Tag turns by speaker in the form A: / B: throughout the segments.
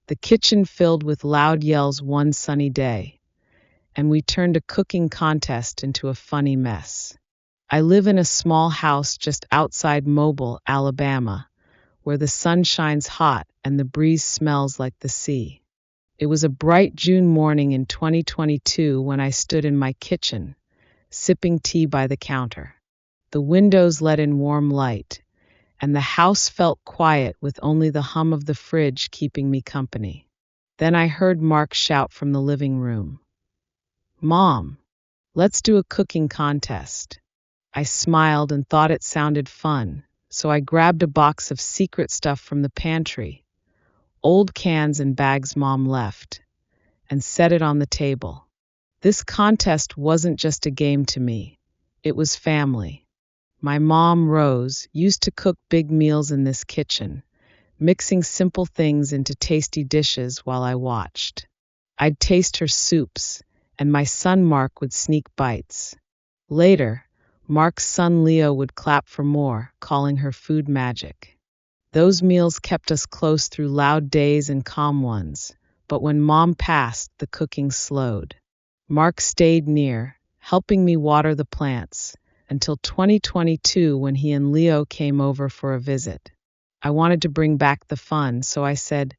A: the kitchen filled with loud yells one sunny day, and we turned a cooking contest into a funny mess. I live in a small house just outside Mobile, Alabama, where the sun shines hot and the breeze smells like the sea. It was a bright June morning in 2022 when I stood in my kitchen, sipping tea by the counter. The windows let in warm light, and the house felt quiet with only the hum of the fridge keeping me company. Then I heard Mark shout from the living room, "Mom, let's do a cooking contest." I smiled and thought it sounded fun, so I grabbed a box of secret stuff from the pantry, old cans and bags Mom left, and set it on the table. This contest wasn't just a game to me, it was family. My mom, Rose, used to cook big meals in this kitchen, mixing simple things into tasty dishes while I watched. I'd taste her soups, and my son Mark would sneak bites. Later, Mark's son Leo would clap for more, calling her food magic. Those meals kept us close through loud days and calm ones, but when Mom passed, the cooking slowed. Mark stayed near, helping me water the plants, until 2022 when he and Leo came over for a visit. I wanted to bring back the fun, so I said,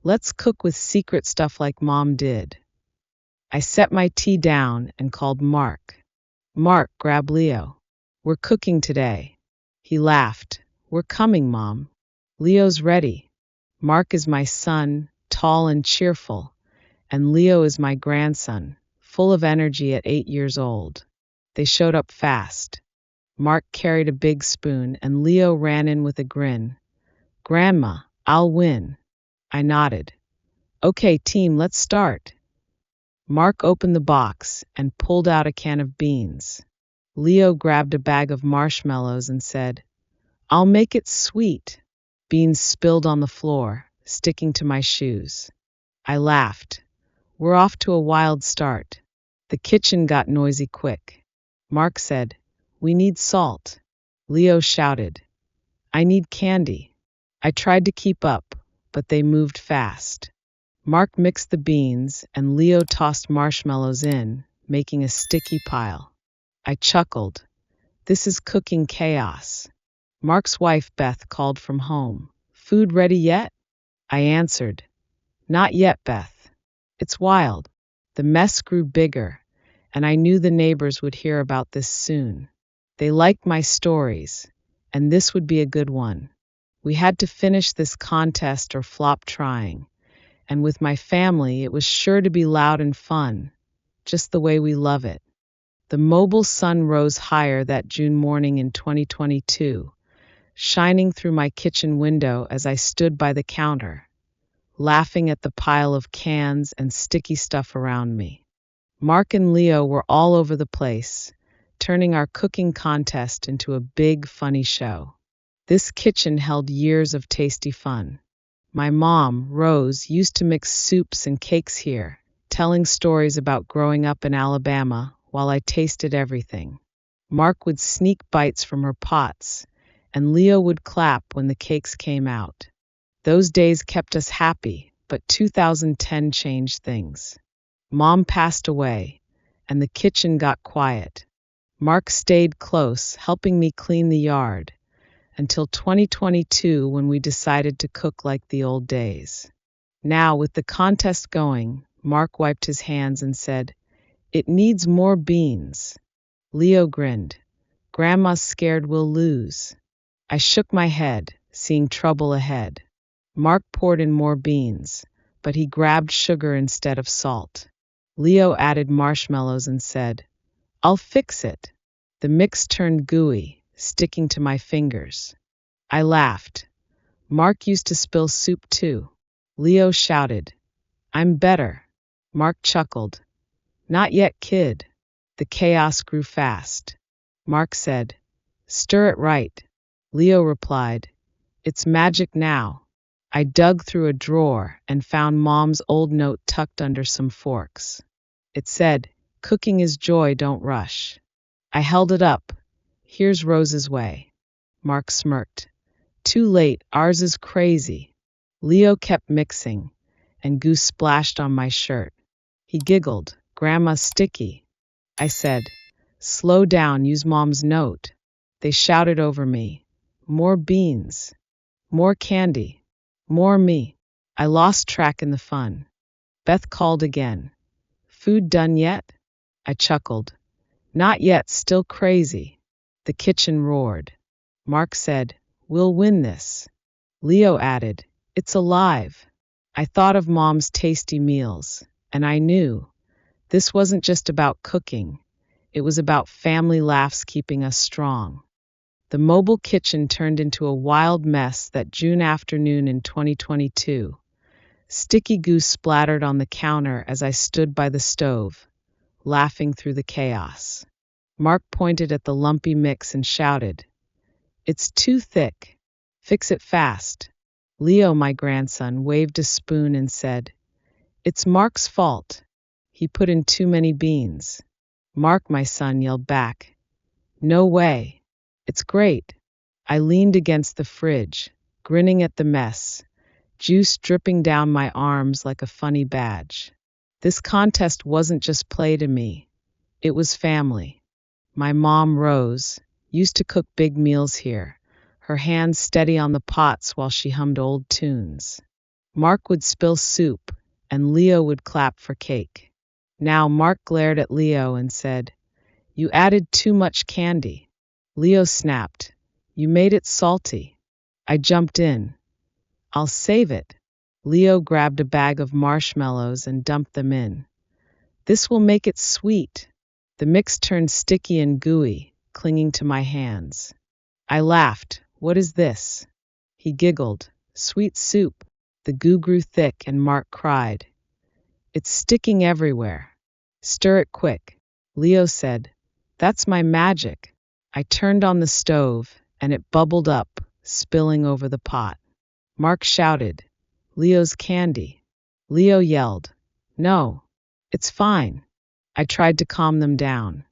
A: "Let's cook with secret stuff like Mom did." I set my tea down and called Mark. "Mark, grab Leo. We're cooking today." He laughed. "We're coming, Mom." "Leo's ready." Mark is my son, tall and cheerful, and Leo is my grandson, full of energy at 8 years old. They showed up fast. Mark carried a big spoon, and Leo ran in with a grin. "Grandma, I'll win." I nodded. "Okay, team, let's start." Mark opened the box and pulled out a can of beans. Leo grabbed a bag of marshmallows and said, "I'll make it sweet." Beans spilled on the floor, sticking to my shoes. I laughed. We're off to a wild start. The kitchen got noisy quick. Mark said, "We need salt." Leo shouted, "I need candy." I tried to keep up, but they moved fast. Mark mixed the beans, and Leo tossed marshmallows in, making a sticky pile. I chuckled. This is cooking chaos. Mark's wife, Beth, called from home. "Food ready yet?" I answered, "Not yet, Beth." It's wild. The mess grew bigger, and I knew the neighbors would hear about this soon. They liked my stories, and this would be a good one. We had to finish this contest or flop trying, and with my family, it was sure to be loud and fun, just the way we love it. The mobile sun rose higher that June morning in 2022, shining through my kitchen window as I stood by the counter, laughing at the pile of cans and sticky stuff around me. Mark and Leo were all over the place, turning our cooking contest into a big, funny show. This kitchen held years of tasty fun. My mom, Rose, used to mix soups and cakes here, telling stories about growing up in Alabama while I tasted everything. Mark would sneak bites from her pots, and Leo would clap when the cakes came out. Those days kept us happy, but 2010 changed things. Mom passed away, and the kitchen got quiet. Mark stayed close, helping me clean the yard, until 2022 when we decided to cook like the old days. Now, with the contest going, Mark wiped his hands and said, "It needs more beans." Leo grinned. "Grandma's scared we'll lose." I shook my head, seeing trouble ahead. Mark poured in more beans, but he grabbed sugar instead of salt. Leo added marshmallows and said, "I'll fix it." The mix turned gooey, sticking to my fingers. I laughed. Mark used to spill soup too. Leo shouted, "I'm better." Mark chuckled, "Not yet, kid." The chaos grew fast. Mark said, "Stir it right." Leo replied, "It's magic now." I dug through a drawer and found Mom's old note tucked under some forks. It said, "Cooking is joy, don't rush." I held it up. "Here's Rose's way." Mark smirked. "Too late, ours is crazy." Leo kept mixing, and goo splashed on my shirt. He giggled. Grandma's sticky. I said, slow down, use Mom's note. They shouted over me. More beans. More candy. More me. I lost track in the fun. Beth called again. Food done yet? I chuckled. Not yet, still crazy. The kitchen roared. Mark said, we'll win this. Leo added, it's alive. I thought of Mom's tasty meals, and I knew this wasn't just about cooking. It was about family laughs keeping us strong. The mobile kitchen turned into a wild mess that June afternoon in 2022. Sticky goo splattered on the counter as I stood by the stove, laughing through the chaos. Mark pointed at the lumpy mix and shouted, it's too thick. Fix it fast. Leo, my grandson, waved a spoon and said, it's Mark's fault. He put in too many beans. Mark, my son, yelled back, no way. It's great. I leaned against the fridge, grinning at the mess, juice dripping down my arms like a funny badge. This contest wasn't just play to me. It was family. My mom, Rose, used to cook big meals here, her hands steady on the pots while she hummed old tunes. Mark would spill soup, and Leo would clap for cake. Now Mark glared at Leo and said, you added too much candy. Leo snapped, you made it salty. I jumped in. I'll save it. Leo grabbed a bag of marshmallows and dumped them in. This will make it sweet. The mix turned sticky and gooey, clinging to my hands. I laughed. What is this? He giggled. Sweet soup. The goo grew thick and Mark cried. It's sticking everywhere. Stir it quick. Leo said, that's my magic. I turned on the stove, and it bubbled up, spilling over the pot. Mark shouted, Leo's candy. Leo yelled, no, it's fine. I tried to calm them down.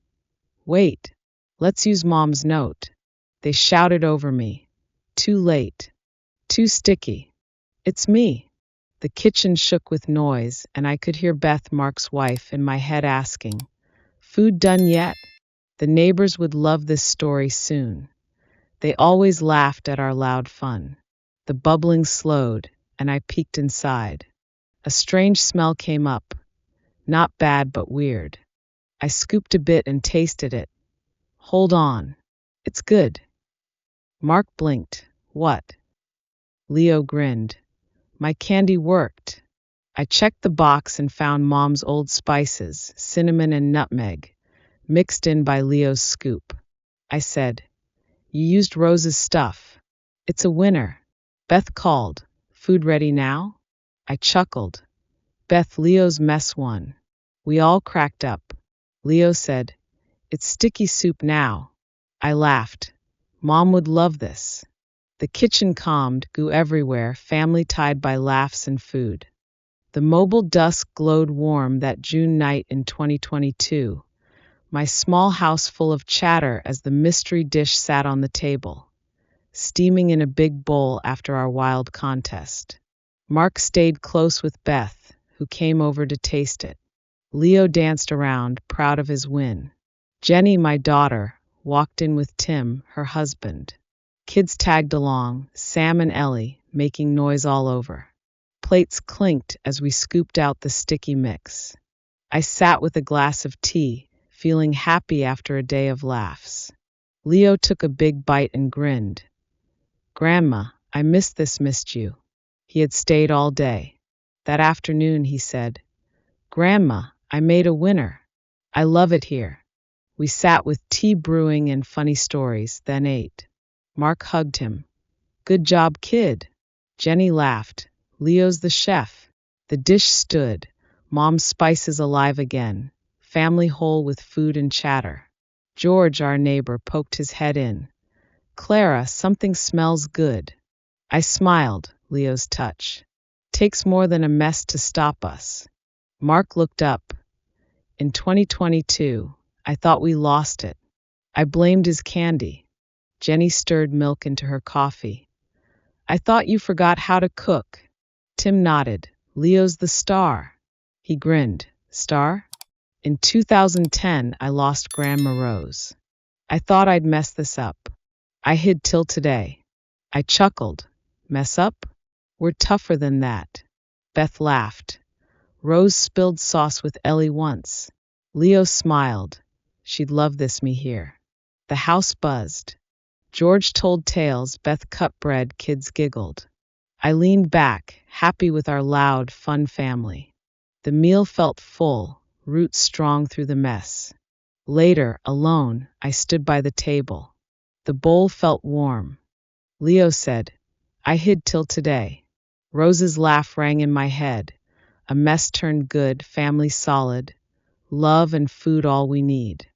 A: Wait, let's use Mom's note. They shouted over me. Too late. Too sticky. It's me. The kitchen shook with noise, and I could hear Beth, Mark's wife, in my head asking, food done yet? The neighbors would love this story soon. They always laughed at our loud fun. The bubbling slowed, and I peeked inside. A strange smell came up. Not bad, but weird. I scooped a bit and tasted it. Hold on. It's good. Mark blinked. What? Leo grinned. My candy worked. I checked the box and found Mom's old spices, cinnamon and nutmeg, mixed in by Leo's scoop. I said, you used Rose's stuff. It's a winner. Beth called. Food ready now? I chuckled. Beth, Leo's mess won. We all cracked up. Leo said, it's sticky soup now. I laughed. Mom would love this. The kitchen calmed, goo everywhere, family tied by laughs and food. The mobile dusk glowed warm that June night in 2022. My small house full of chatter as the mystery dish sat on the table, steaming in a big bowl after our wild contest. Mark stayed close with Beth, who came over to taste it. Leo danced around, proud of his win. Jenny, my daughter, walked in with Tim, her husband. Kids tagged along, Sam and Ellie, making noise all over. Plates clinked as we scooped out the sticky mix. I sat with a glass of tea, feeling happy after a day of laughs. Leo took a big bite and grinned. Grandma, I missed you. He had stayed all day. That afternoon he said, Grandma, I made a winner. I love it here. We sat with tea brewing and funny stories, then ate. Mark hugged him. Good job, kid. Jenny laughed. Leo's the chef. The dish stood, Mom's spices alive again, family whole with food and chatter. George, our neighbor, poked his head in. Clara, something smells good. I smiled, Leo's touch. Takes more than a mess to stop us. Mark looked up. In 2022, I thought we lost it. I blamed his candy. Jenny stirred milk into her coffee. I thought you forgot how to cook. Tim nodded. Leo's the star. He grinned. Star? In 2010, I lost Grandma Rose. I thought I'd mess this up. I hid till today. I chuckled. Mess up? We're tougher than that. Beth laughed. Rose spilled sauce with Ellie once. Leo smiled. She'd love this me here. The house buzzed. George told tales, Beth cut bread, kids giggled. I leaned back, happy with our loud, fun family. The meal felt full, roots strong through the mess. Later, alone, I stood by the table. The bowl felt warm. Leo said, I hid till today. Rose's laugh rang in my head. A mess turned good, family solid, love and food all we need.